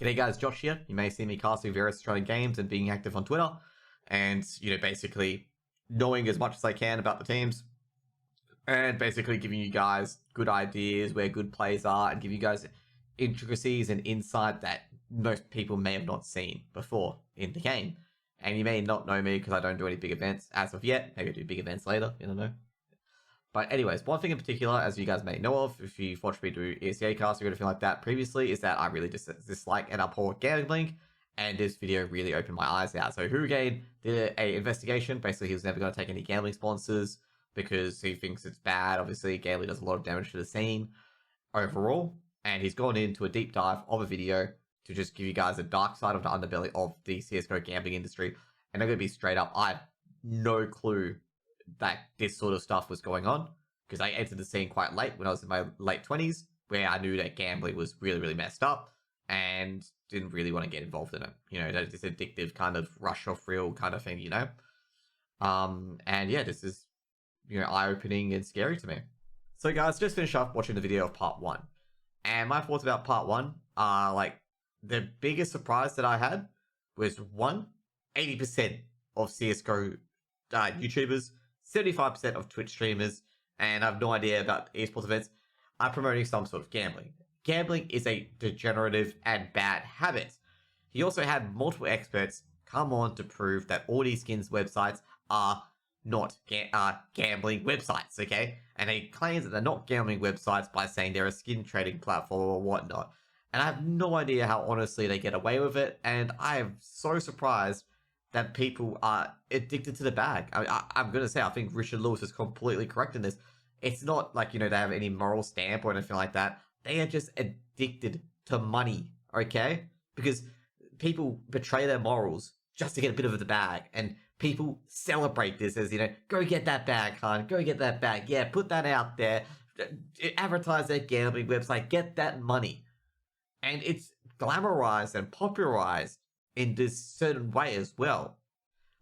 G'day guys, Josh here. You may see me casting various Australian games and being active on Twitter. And, basically knowing as much as I can about the teams. And basically giving you guys good ideas where good plays are and give you guys intricacies and insight that most people may have not seen before in the game. And you may not know me because I don't do any big events as of yet. Maybe I'll do big events later, you don't know. But anyways, one thing in particular, as you guys may know of, if you've watched me do ESGA casts or anything like that previously, is that I really dislike and abhor gambling, and this video really opened my eyes out. So Hurricane did an investigation. Basically, he was never going to take any gambling sponsors because he thinks it's bad. Obviously, gambling does a lot of damage to the scene overall, and he's gone into a deep dive of a video to just give you guys a dark side of the underbelly of the CSGO gambling industry. And I'm going to be straight up, I have no clue that this sort of stuff was going on, because I entered the scene quite late when I was in my late 20s, where I knew that gambling was really, really messed up and didn't really want to get involved in it. This addictive kind of rush off reel kind of thing, And yeah, this is, eye-opening and scary to me. So guys, just finished up watching the video of part 1. And my thoughts about part 1 are, the biggest surprise that I had was, 80% of CSGO YouTubers, 75% of Twitch streamers, and I have no idea about esports events, are promoting some sort of gambling. Gambling is a degenerative and bad habit. He also had multiple experts come on to prove that all these skins websites are not gambling websites, okay? And he claims that they're not gambling websites by saying they're a skin trading platform or whatnot. And I have no idea how honestly they get away with it, and I am so surprised that people are addicted to the bag. I'm going to say, I think Richard Lewis is completely correct in this. It's not like, they have any moral stamp or anything like that. They are just addicted to money, okay? Because people betray their morals just to get a bit of the bag. And people celebrate this as, go get that bag, hon. Go get that bag. Yeah, put that out there. Advertise that gambling website. Get that money. And it's glamorized and popularized in this certain way as well.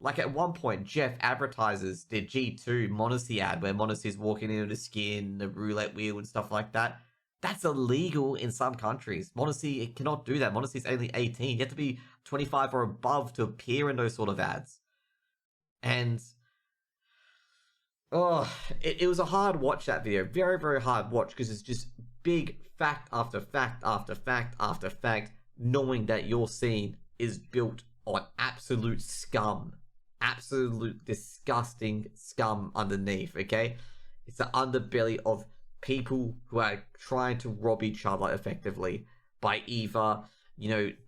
Like at one point, Jeff advertises the G2 Monacy ad where Monacy's walking into the skin, the roulette wheel and stuff like that. That's illegal in some countries. Monacy, it cannot do that. Monacy's only 18. You have to be 25 or above to appear in those sort of ads. And it was a hard watch, that video. Very, very hard watch, because it's just big fact after fact after fact after fact, knowing that your scene is built on absolute scum. Absolute disgusting scum underneath, okay? It's the underbelly of people who are trying to rob each other effectively by either,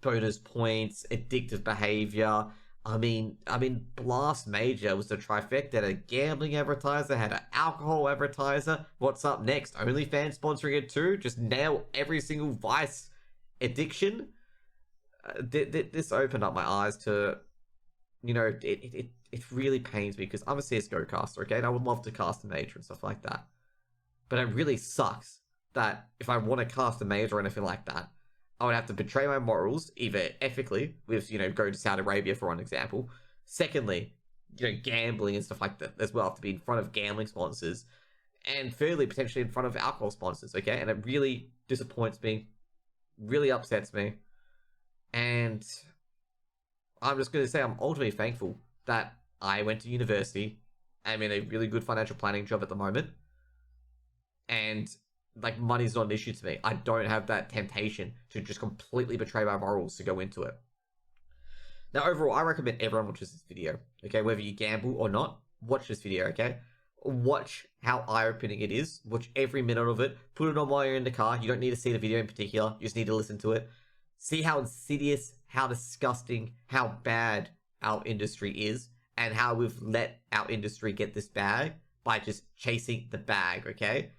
bonus points, addictive behavior. I mean, Blast Major was a trifecta. Had a gambling advertiser, had an alcohol advertiser. What's up next? OnlyFans sponsoring it too? Just nail every single vice addiction. This opened up my eyes to, it really pains me because I'm a CSGO caster, okay? And I would love to cast a major and stuff like that. But it really sucks that if I want to cast a major or anything like that, I would have to betray my morals, either ethically, with, go to Saudi Arabia for one example. Secondly, gambling and stuff like that as well, have to be in front of gambling sponsors. And thirdly, potentially in front of alcohol sponsors, okay? And it really disappoints me, really upsets me. And I'm just going to say I'm ultimately thankful that I went to university. I'm in a really good financial planning job at the moment. And, money's not an issue to me. I don't have that temptation to just completely betray my morals to go into it. Now, overall, I recommend everyone watches this video, okay? Whether you gamble or not, watch this video, okay? Watch how eye-opening it is. Watch every minute of it. Put it on while you're in the car. You don't need to see the video in particular. You just need to listen to it. See how insidious, how disgusting, how bad our industry is, and how we've let our industry get this bag by just chasing the bag, okay?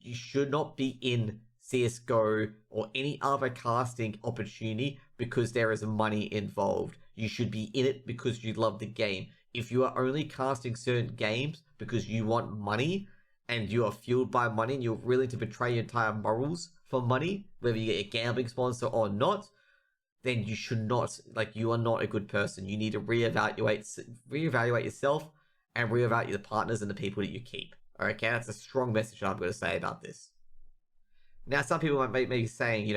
You should not be in CSGO or any other casting opportunity because there is money involved. You should be in it because you love the game. If you are only casting certain games because you want money and you are fueled by money and you're willing to betray your entire morals for money, whether you get a gambling sponsor or not, then you should not, you are not a good person. You need to reevaluate yourself and reevaluate the partners and the people that you keep. Okay, that's a strong message I'm going to say about this. Now, some people might be saying,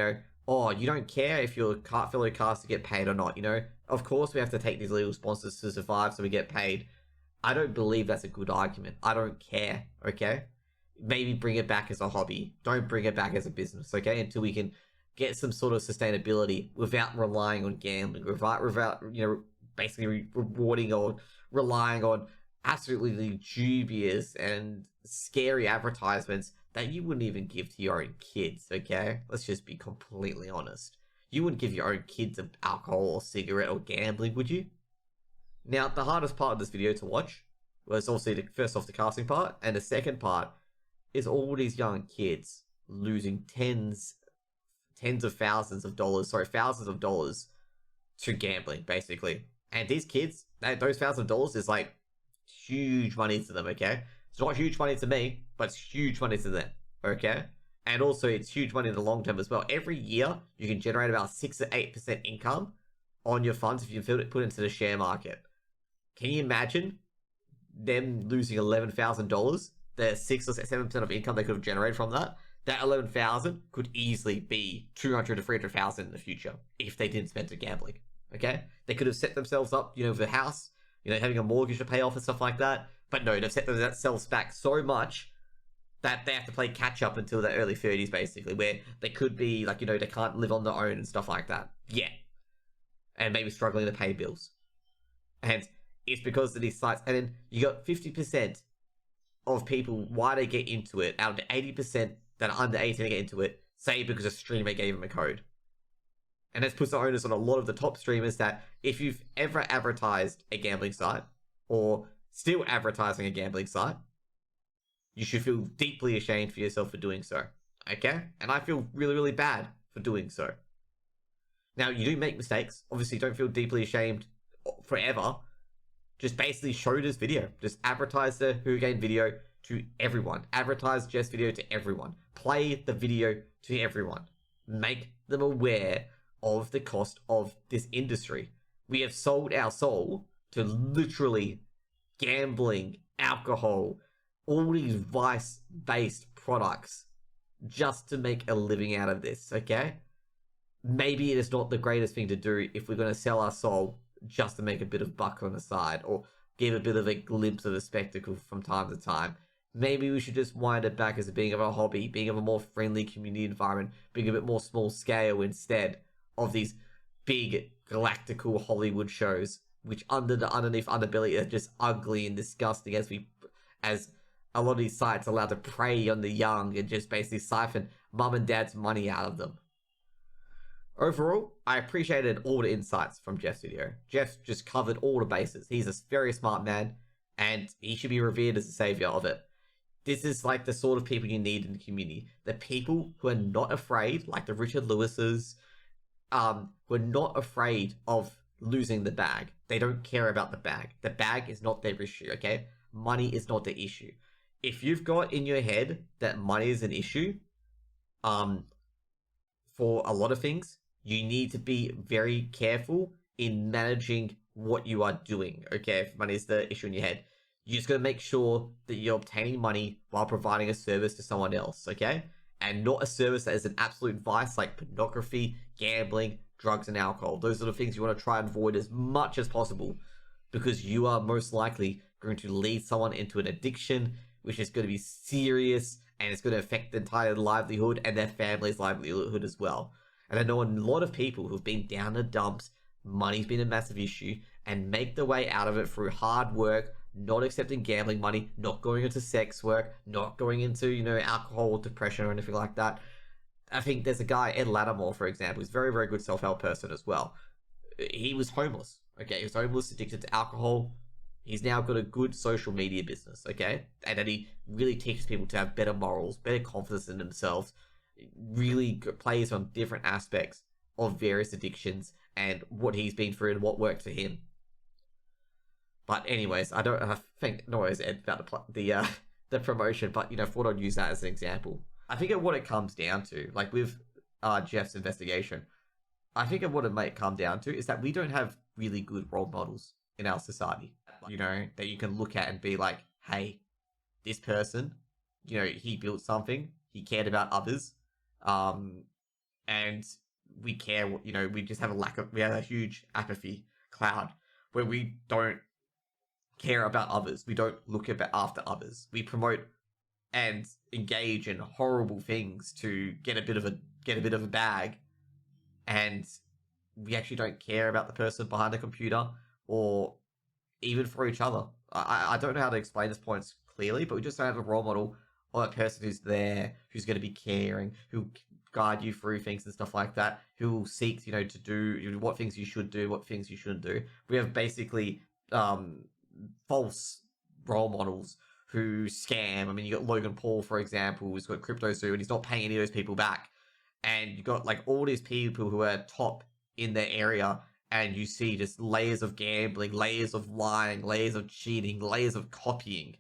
oh, you don't care if your fellow caster get paid or not. Of course we have to take these legal sponsors to survive so we get paid. I don't believe that's a good argument. I don't care, okay? Maybe bring it back as a hobby. Don't bring it back as a business, okay? Until we can get some sort of sustainability without relying on gambling, without basically rewarding or relying on absolutely dubious and scary advertisements that you wouldn't even give to your own kids, okay? Let's just be completely honest. You wouldn't give your own kids alcohol or cigarette or gambling, would you? Now, the hardest part of this video to watch was also first off the casting part, and the second part is all these young kids losing tens of thousands of dollars, thousands of dollars to gambling, basically. And these kids, those thousands of dollars is like huge money to them, okay? It's not huge money to me, but it's huge money to them, okay? And also, it's huge money in the long term as well. Every year, you can generate about 6 to 8% income on your funds if you put into the share market. Can you imagine them losing $11,000? The 6 or 7% of income they could have generated from that. That 11,000 could easily be 200 to 300,000 in the future if they didn't spend it gambling. Okay, they could have set themselves up, with a house, having a mortgage to pay off and stuff like that. But no, they've set themselves back so much that they have to play catch up until their early 30s, basically, where they could be like, they can't live on their own and stuff like that. Yeah, and maybe struggling to pay bills. And it's because of these sites. And then you got 50% of people, why they get into it, out of the 80% that are under 18 to get into it, say because a streamer gave them a code. And this puts the onus on a lot of the top streamers that if you've ever advertised a gambling site, or still advertising a gambling site, you should feel deeply ashamed for yourself for doing so. Okay? And I feel really, really bad for doing so. Now, you do make mistakes. Obviously, don't feel deeply ashamed forever. Just basically show this video. Just advertise the Who Game video to everyone. Advertise Jeff's video to everyone. Play the video to everyone. Make them aware of the cost of this industry. We have sold our soul to literally gambling, alcohol, all these vice-based products just to make a living out of this, okay? Maybe it is not the greatest thing to do if we're going to sell our soul just to make a bit of buck on the side or give a bit of a glimpse of a spectacle from time to time. Maybe we should just wind it back as being of a hobby, being of a more friendly community environment, being a bit more small scale instead of these big galactical Hollywood shows, which underneath underbelly are just ugly and disgusting as a lot of these sites allow to prey on the young and just basically siphon mum and dad's money out of them. Overall, I appreciated all the insights from Jeff's video. Jeff just covered all the bases. He's a very smart man, and he should be revered as the savior of it. This is like the sort of people you need in the community. The people who are not afraid, like the Richard Lewises, who are not afraid of losing the bag. They don't care about the bag. The bag is not their issue, okay? Money is not the issue. If you've got in your head that money is an issue, for a lot of things, you need to be very careful in managing what you are doing, okay? If money is the issue in your head, you just got to make sure that you're obtaining money while providing a service to someone else, okay? And not a service that is an absolute vice like pornography, gambling, drugs, and alcohol. Those are the things you want to try and avoid as much as possible, because you are most likely going to lead someone into an addiction, which is going to be serious, and it's going to affect the entire livelihood and their family's livelihood as well. And I know a lot of people who've been down the dumps, money's been a massive issue, and make their way out of it through hard work, not accepting gambling money, not going into sex work, not going into, alcohol or depression or anything like that. I think there's a guy, Ed Lattimore, for example, who's a very, very good self-help person as well. He was homeless, okay? He was homeless, addicted to alcohol. He's now got a good social media business, okay? And then he really teaches people to have better morals, better confidence in themselves, really plays on different aspects of various addictions and what he's been through and what worked for him. But anyways, I think no worries, Ed, about the promotion, but thought I'd use that as an example. I think of what it comes down to, like with Jeff's investigation, I think of what it might come down to is that we don't have really good role models in our society, that you can look at and be like, hey, this person, he built something, he cared about others, and we care. You know, we just have we have a huge apathy cloud where we don't care about others. We don't look after others. We promote and engage in horrible things to get a bit of a bag, and we actually don't care about the person behind the computer or even for each other. I don't know how to explain this point clearly, but we just don't have a role model or a person who's there, who's going to be caring, who guide you through things and stuff like that, who will seek, you know, to do what things you should do, what things you shouldn't do. We have basically false role models who scam. I mean, you got Logan Paul, for example, who's got CryptoZoo, and he's not paying any of those people back. And you got like all these people who are top in their area, and you see just layers of gambling, layers of lying, layers of cheating, layers of copying,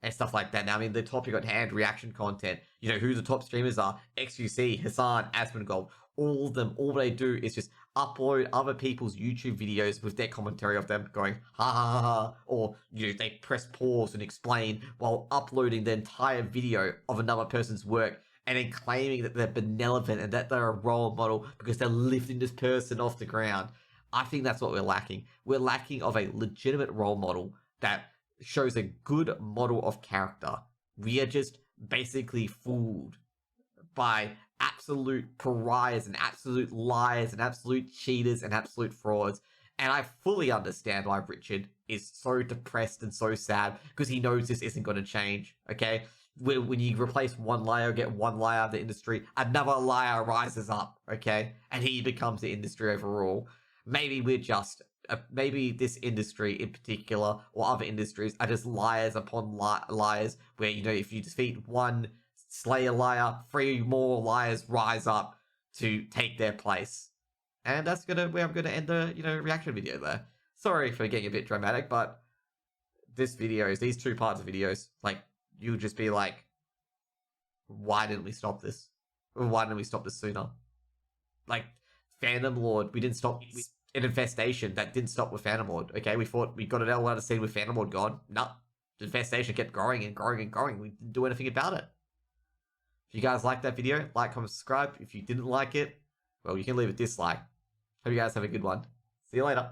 and stuff like that. Now, I mean, the topic at hand, reaction content, you know, who the top streamers are, XQC, Hassan, Asmongold, all of them, all they do is just upload other people's YouTube videos with their commentary of them going, ha ha ha, ha, or, you know, they press pause and explain while uploading the entire video of another person's work, and then claiming that they're benevolent and that they're a role model because they're lifting this person off the ground. I think that's what we're lacking. We're lacking of a legitimate role model that shows a good model of character. We are just basically fooled by absolute pariahs and absolute liars and absolute cheaters and absolute frauds. And I fully understand why Richard is so depressed and so sad, because he knows this isn't going to change, okay? When you replace one liar, get one liar of the industry, another liar rises up, okay? And he becomes the industry overall. Maybe we're just, maybe this industry in particular, or other industries, are just liars upon liars, where, you know, if you defeat one, slay a liar, 3 more liars rise up to take their place. And that's where I'm gonna end the, you know, reaction video there. Sorry for getting a bit dramatic, but these 2 parts of videos, like, you'll just be like, why didn't we stop this? Why didn't we stop this sooner? Like, Phantom Lord, we didn't stop an infestation that didn't stop with Phantom Lord. Okay, we thought we got it all out of scene with Phantom Lord gone. No, the infestation kept growing and growing and growing. We didn't do anything about it. If you guys liked that video, like, comment, subscribe. If you didn't like it, well, you can leave a dislike. Hope you guys have a good one. See you later.